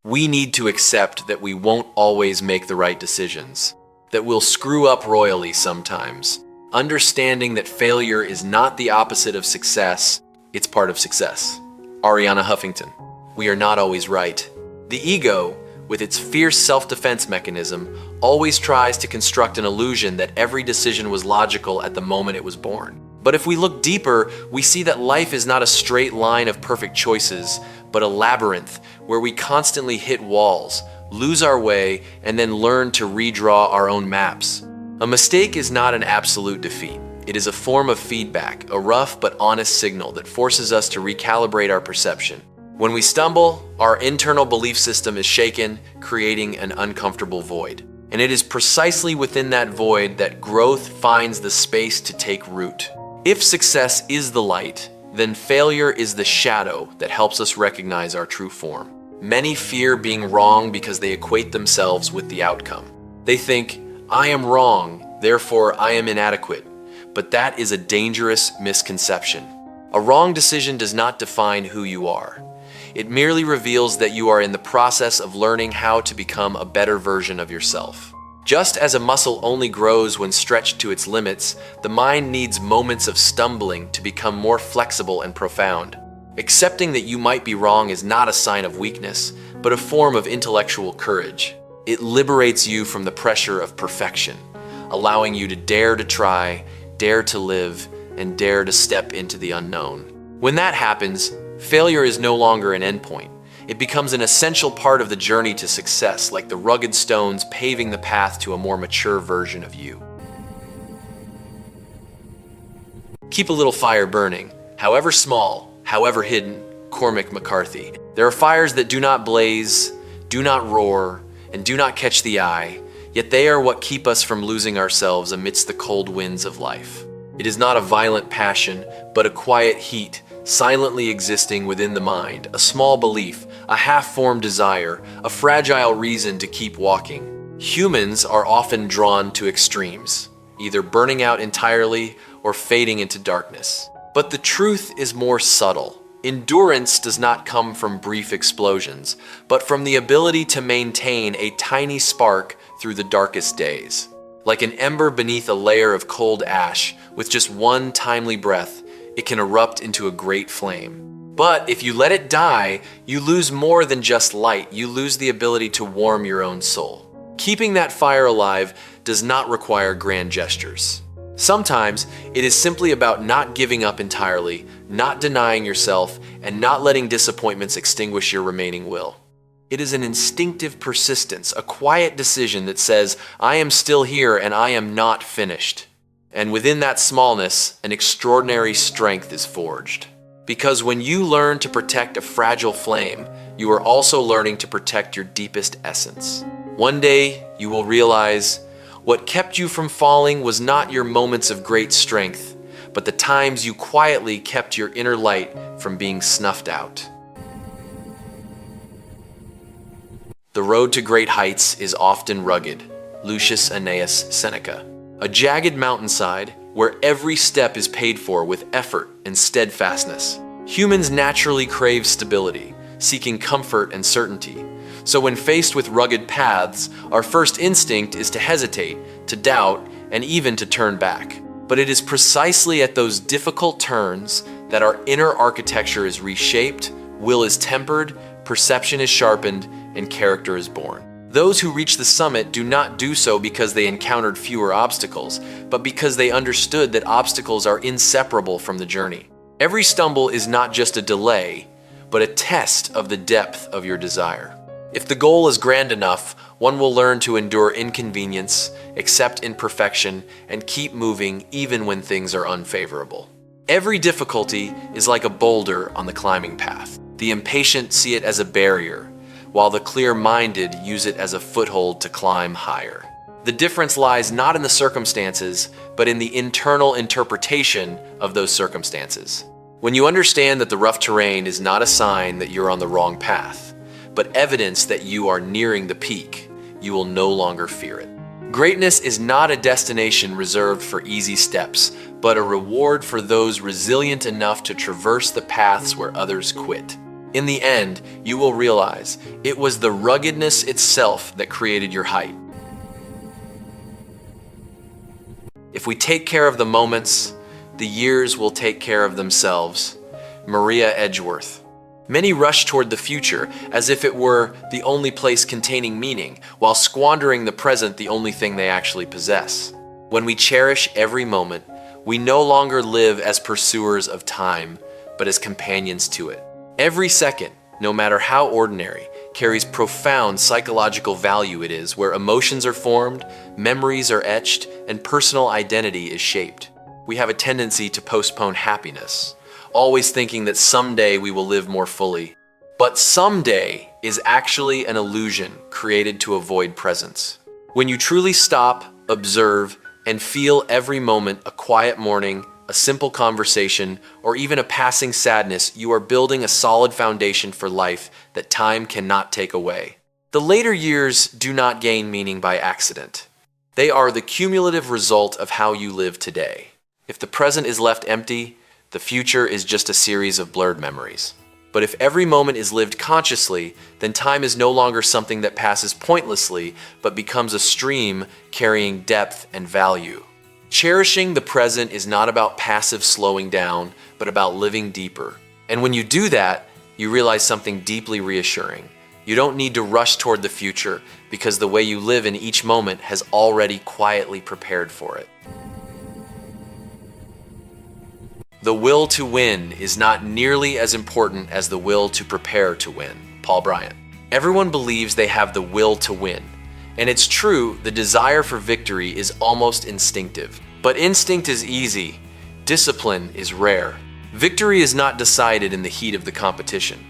We need to accept that we won't always make the right decisions, that we'll screw up royally sometimes, understanding that failure is not the opposite of success, it's part of success. Ariana Huffington. We are not always right. The ego, with its fierce self-defense mechanism, always tries to construct an illusion that every decision was logical at the moment it was born. But if we look deeper, we see that life is not a straight line of perfect choices, but a labyrinth where we constantly hit walls, lose our way, and then learn to redraw our own maps. A mistake is not an absolute defeat. It is a form of feedback, a rough but honest signal that forces us to recalibrate our perception. When we stumble, our internal belief system is shaken, creating an uncomfortable void. And it is precisely within that void that growth finds the space to take root. If success is the light, then failure is the shadow that helps us recognize our true form. Many fear being wrong because they equate themselves with the outcome. They think, I am wrong, therefore I am inadequate. But that is a dangerous misconception. A wrong decision does not define who you are. It merely reveals that you are in the process of learning how to become a better version of yourself. Just as a muscle only grows when stretched to its limits, the mind needs moments of stumbling to become more flexible and profound. Accepting that you might be wrong is not a sign of weakness, but a form of intellectual courage. It liberates you from the pressure of perfection, allowing you to dare to try, dare to live, and dare to step into the unknown. When that happens, failure is no longer an endpoint. It becomes an essential part of the journey to success, like the rugged stones paving the path to a more mature version of you. Keep a little fire burning, however small, however hidden. Cormac McCarthy. There are fires that do not blaze, do not roar, and do not catch the eye, yet they are what keep us from losing ourselves amidst the cold winds of life. It is not a violent passion, but a quiet heat, silently existing within the mind, a small belief, a half-formed desire, a fragile reason to keep walking. Humans are often drawn to extremes, either burning out entirely or fading into darkness. But the truth is more subtle. Endurance does not come from brief explosions, but from the ability to maintain a tiny spark through the darkest days. Like an ember beneath a layer of cold ash, with just one timely breath, it can erupt into a great flame. But if you let it die, you lose more than just light. You lose the ability to warm your own soul. Keeping that fire alive does not require grand gestures. Sometimes it is simply about not giving up entirely, not denying yourself, and not letting disappointments extinguish your remaining will. It is an instinctive persistence, a quiet decision that says, I am still here and I am not finished. And within that smallness, an extraordinary strength is forged. Because when you learn to protect a fragile flame, you are also learning to protect your deepest essence. One day, you will realize what kept you from falling was not your moments of great strength, but the times you quietly kept your inner light from being snuffed out. The road to great heights is often rugged. Lucius Annaeus Seneca. A jagged mountainside where every step is paid for with effort and steadfastness. Humans naturally crave stability, seeking comfort and certainty. So when faced with rugged paths, our first instinct is to hesitate, to doubt, and even to turn back. But it is precisely at those difficult turns that our inner architecture is reshaped, will is tempered, perception is sharpened, and character is born. Those who reach the summit do not do so because they encountered fewer obstacles, but because they understood that obstacles are inseparable from the journey. Every stumble is not just a delay, but a test of the depth of your desire. If the goal is grand enough, one will learn to endure inconvenience, accept imperfection, and keep moving even when things are unfavorable. Every difficulty is like a boulder on the climbing path. The impatient see it as a barrier, while the clear-minded use it as a foothold to climb higher. The difference lies not in the circumstances, but in the internal interpretation of those circumstances. When you understand that the rough terrain is not a sign that you're on the wrong path, but evidence that you are nearing the peak, you will no longer fear it. Greatness is not a destination reserved for easy steps, but a reward for those resilient enough to traverse the paths where others quit. In the end, you will realize it was the ruggedness itself that created your height. If we take care of the moments, the years will take care of themselves. Maria Edgeworth. Many rush toward the future as if it were the only place containing meaning, while squandering the present, the only thing they actually possess. When we cherish every moment, we no longer live as pursuers of time, but as companions to it. Every second, no matter how ordinary, carries profound psychological value. It is where emotions are formed, memories are etched, and personal identity is shaped. We have a tendency to postpone happiness, always thinking that someday we will live more fully. But someday is actually an illusion created to avoid presence. When you truly stop, observe, and feel every moment, a quiet morning, a simple conversation, or even a passing sadness, you are building a solid foundation for life that time cannot take away. The later years do not gain meaning by accident. They are the cumulative result of how you live today. If the present is left empty, the future is just a series of blurred memories. But if every moment is lived consciously, then time is no longer something that passes pointlessly, but becomes a stream carrying depth and value. Cherishing the present is not about passive slowing down, but about living deeper. And when you do that, you realize something deeply reassuring. You don't need to rush toward the future, because the way you live in each moment has already quietly prepared for it. The will to win is not nearly as important as the will to prepare to win. Paul Bryant. Everyone believes they have the will to win. And it's true, the desire for victory is almost instinctive. But instinct is easy. Discipline is rare. Victory is not decided in the heat of the competition,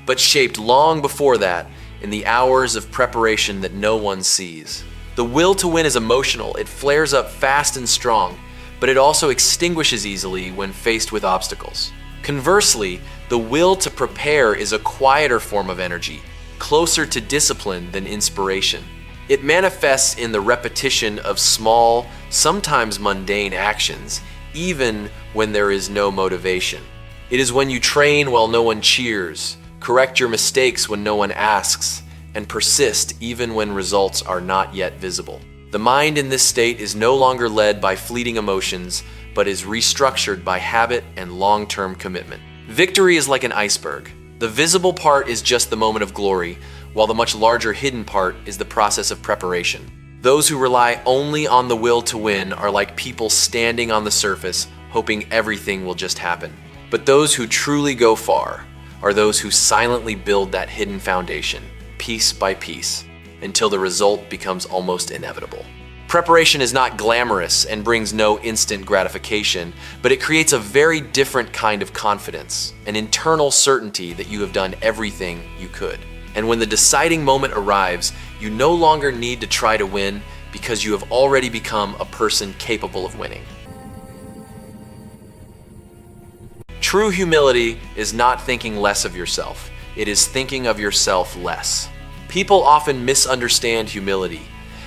but shaped long before that in the hours of preparation that no one sees. The will to win is emotional. It flares up fast and strong, but it also extinguishes easily when faced with obstacles. Conversely, the will to prepare is a quieter form of energy, closer to discipline than inspiration. It manifests in the repetition of small, sometimes mundane actions, even when there is no motivation. It is when you train while no one cheers, correct your mistakes when no one asks, and persist even when results are not yet visible. The mind in this state is no longer led by fleeting emotions, but is restructured by habit and long-term commitment. Victory is like an iceberg. The visible part is just the moment of glory, while the much larger hidden part is the process of preparation. Those who rely only on the will to win are like people standing on the surface, hoping everything will just happen. But those who truly go far are those who silently build that hidden foundation, piece by piece, until the result becomes almost inevitable. Preparation is not glamorous and brings no instant gratification, but it creates a very different kind of confidence, an internal certainty that you have done everything you could. And when the deciding moment arrives, you no longer need to try to win because you have already become a person capable of winning. True humility is not thinking less of yourself. It is thinking of yourself less. People often misunderstand humility,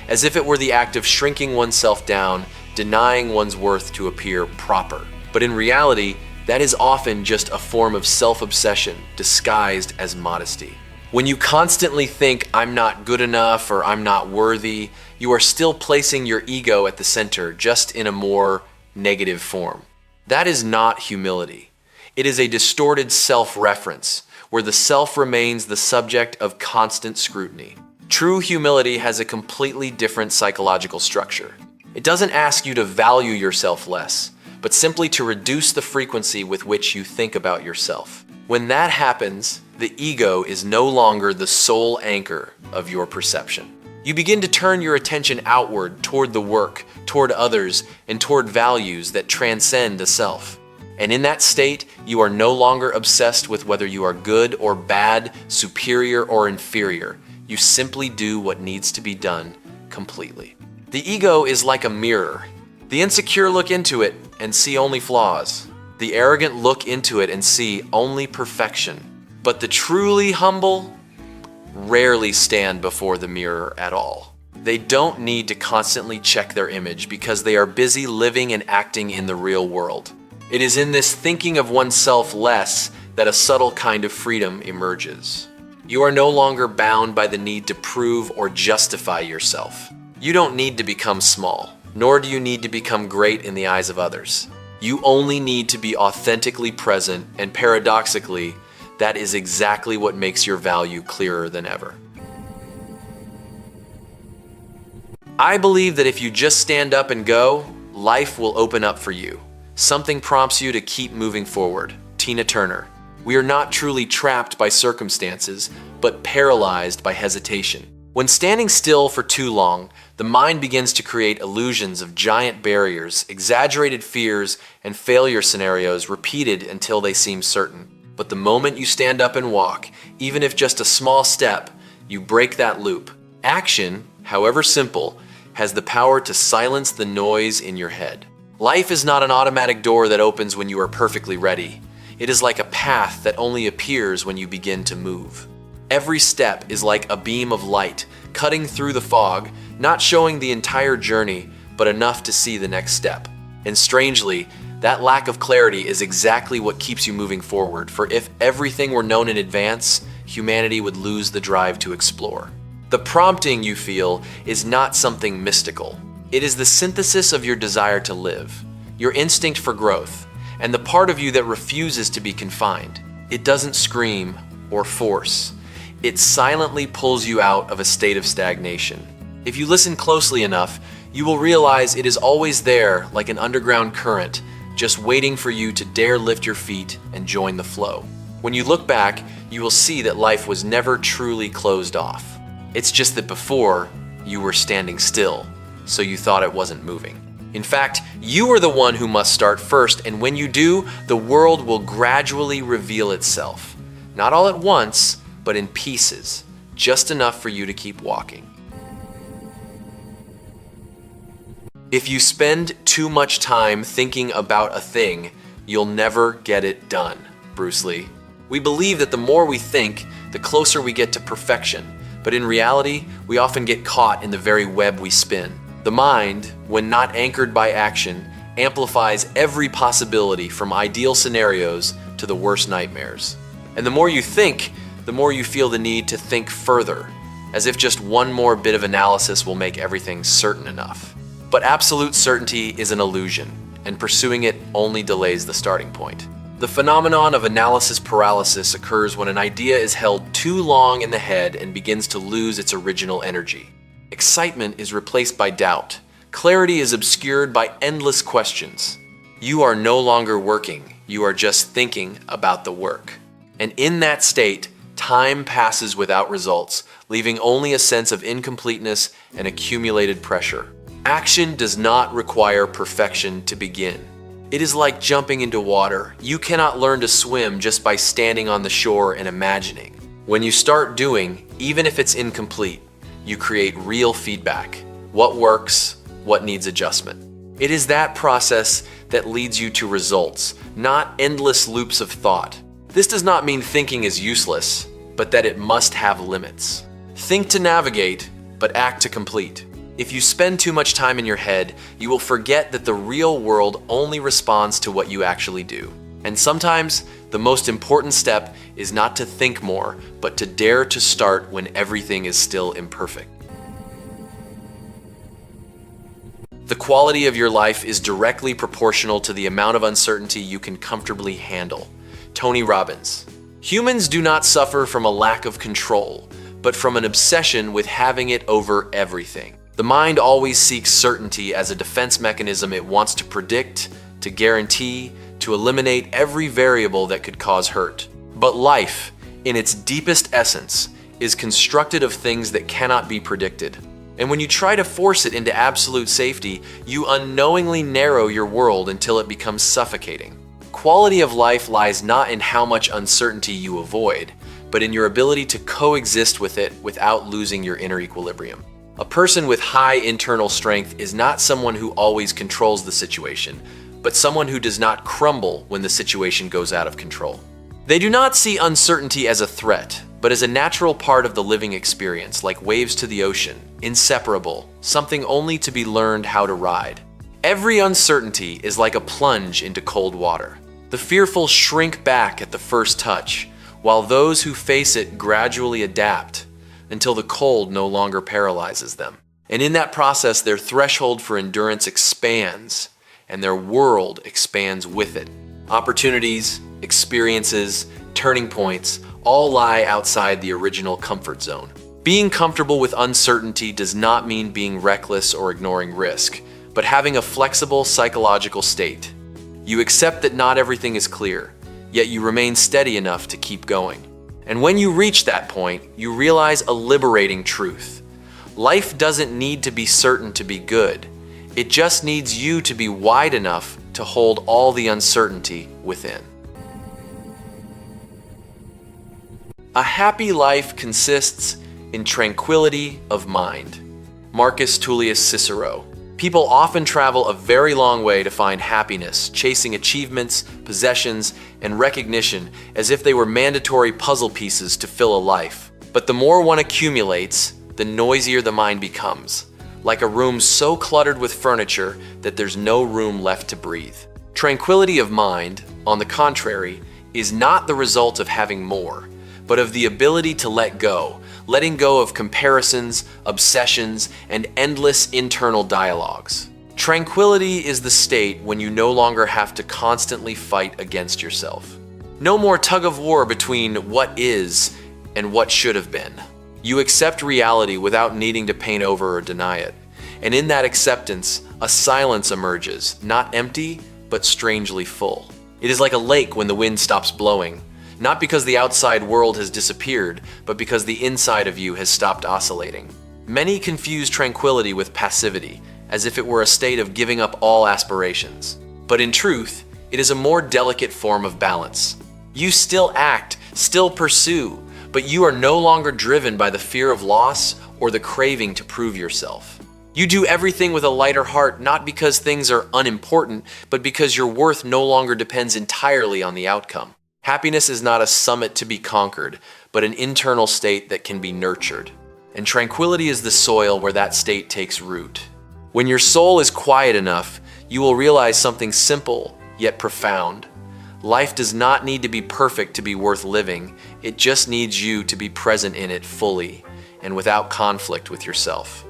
as if it were the act of shrinking oneself down, denying one's worth to appear proper. But in reality, that is often just a form of self-obsession disguised as modesty. When you constantly think, "I'm not good enough" or "I'm not worthy," you are still placing your ego at the center, just in a more negative form. That is not humility. It is a distorted self-reference, where the self remains the subject of constant scrutiny. True humility has a completely different psychological structure. It doesn't ask you to value yourself less, but simply to reduce the frequency with which you think about yourself. When that happens, the ego is no longer the sole anchor of your perception. You begin to turn your attention outward toward the work, toward others, and toward values that transcend the self. And in that state, you are no longer obsessed with whether you are good or bad, superior or inferior. You simply do what needs to be done completely. The ego is like a mirror. The insecure look into it and see only flaws. The arrogant look into it and see only perfection. But the truly humble rarely stand before the mirror at all. They don't need to constantly check their image because they are busy living and acting in the real world. It is in this thinking of oneself less that a subtle kind of freedom emerges. You are no longer bound by the need to prove or justify yourself. You don't need to become small, nor do you need to become great in the eyes of others. You only need to be authentically present, and paradoxically, that is exactly what makes your value clearer than ever. I believe that if you just stand up and go, life will open up for you. Something prompts you to keep moving forward. Tina Turner. We are not truly trapped by circumstances, but paralyzed by hesitation. When standing still for too long, the mind begins to create illusions of giant barriers, exaggerated fears, and failure scenarios repeated until they seem certain. But the moment you stand up and walk, even if just a small step, you break that loop. Action, however simple, has the power to silence the noise in your head. Life is not an automatic door that opens when you are perfectly ready. It is like a path that only appears when you begin to move. Every step is like a beam of light, cutting through the fog, not showing the entire journey, but enough to see the next step. And strangely, that lack of clarity is exactly what keeps you moving forward, for if everything were known in advance, humanity would lose the drive to explore. The prompting you feel is not something mystical. It is the synthesis of your desire to live, your instinct for growth, and the part of you that refuses to be confined. It doesn't scream or force. It silently pulls you out of a state of stagnation. If you listen closely enough, you will realize it is always there, like an underground current, just waiting for you to dare lift your feet and join the flow. When you look back, you will see that life was never truly closed off. It's just that before, you were standing still, so you thought it wasn't moving. In fact, you are the one who must start first, and when you do, the world will gradually reveal itself. Not all at once, but in pieces, just enough for you to keep walking. If you spend too much time thinking about a thing, you'll never get it done. Bruce Lee. We believe that the more we think, the closer we get to perfection, but in reality, we often get caught in the very web we spin. The mind, when not anchored by action, amplifies every possibility from ideal scenarios to the worst nightmares. And the more you think, the more you feel the need to think further, as if just one more bit of analysis will make everything certain enough. But absolute certainty is an illusion, and pursuing it only delays the starting point. The phenomenon of analysis paralysis occurs when an idea is held too long in the head and begins to lose its original energy. Excitement is replaced by doubt. Clarity is obscured by endless questions. You are no longer working, you are just thinking about the work. And in that state, time passes without results, leaving only a sense of incompleteness and accumulated pressure. Action does not require perfection to begin. It is like jumping into water. You cannot learn to swim just by standing on the shore and imagining. When you start doing, even if it's incomplete, you create real feedback. What works, what needs adjustment. It is that process that leads you to results, not endless loops of thought. This does not mean thinking is useless, but that it must have limits. Think to navigate, but act to complete. If you spend too much time in your head, you will forget that the real world only responds to what you actually do. And sometimes, the most important step is not to think more, but to dare to start when everything is still imperfect. The quality of your life is directly proportional to the amount of uncertainty you can comfortably handle. Tony Robbins. Humans do not suffer from a lack of control, but from an obsession with having it over everything. The mind always seeks certainty as a defense mechanism. It wants to predict, to guarantee, to eliminate every variable that could cause hurt. But life, in its deepest essence, is constructed of things that cannot be predicted. And when you try to force it into absolute safety, you unknowingly narrow your world until it becomes suffocating. Quality of life lies not in how much uncertainty you avoid, but in your ability to coexist with it without losing your inner equilibrium. A person with high internal strength is not someone who always controls the situation, but someone who does not crumble when the situation goes out of control. They do not see uncertainty as a threat, but as a natural part of the living experience, like waves to the ocean, inseparable, something only to be learned how to ride. Every uncertainty is like a plunge into cold water. The fearful shrink back at the first touch, while those who face it gradually adapt until the cold no longer paralyzes them. And in that process, their threshold for endurance expands, and their world expands with it. Opportunities, experiences, turning points all lie outside the original comfort zone. Being comfortable with uncertainty does not mean being reckless or ignoring risk, but having a flexible psychological state. You accept that not everything is clear, yet you remain steady enough to keep going. And when you reach that point, you realize a liberating truth. Life doesn't need to be certain to be good. It just needs you to be wide enough to hold all the uncertainty within. A happy life consists in tranquility of mind. Marcus Tullius Cicero. People often travel a very long way to find happiness, chasing achievements, possessions, and recognition as if they were mandatory puzzle pieces to fill a life. But the more one accumulates, the noisier the mind becomes, like a room so cluttered with furniture that there's no room left to breathe. Tranquility of mind, on the contrary, is not the result of having more, but of the ability to let go, letting go of comparisons, obsessions, and endless internal dialogues. Tranquility is the state when you no longer have to constantly fight against yourself. No more tug of war between what is and what should have been. You accept reality without needing to paint over or deny it. And in that acceptance, a silence emerges, not empty, but strangely full. It is like a lake when the wind stops blowing, not because the outside world has disappeared, but because the inside of you has stopped oscillating. Many confuse tranquility with passivity, as if it were a state of giving up all aspirations. But in truth, it is a more delicate form of balance. You still act, still pursue, but you are no longer driven by the fear of loss or the craving to prove yourself. You do everything with a lighter heart, not because things are unimportant, but because your worth no longer depends entirely on the outcome. Happiness is not a summit to be conquered, but an internal state that can be nurtured. And tranquility is the soil where that state takes root. When your soul is quiet enough, you will realize something simple, yet profound. Life does not need to be perfect to be worth living. It just needs you to be present in it fully and without conflict with yourself.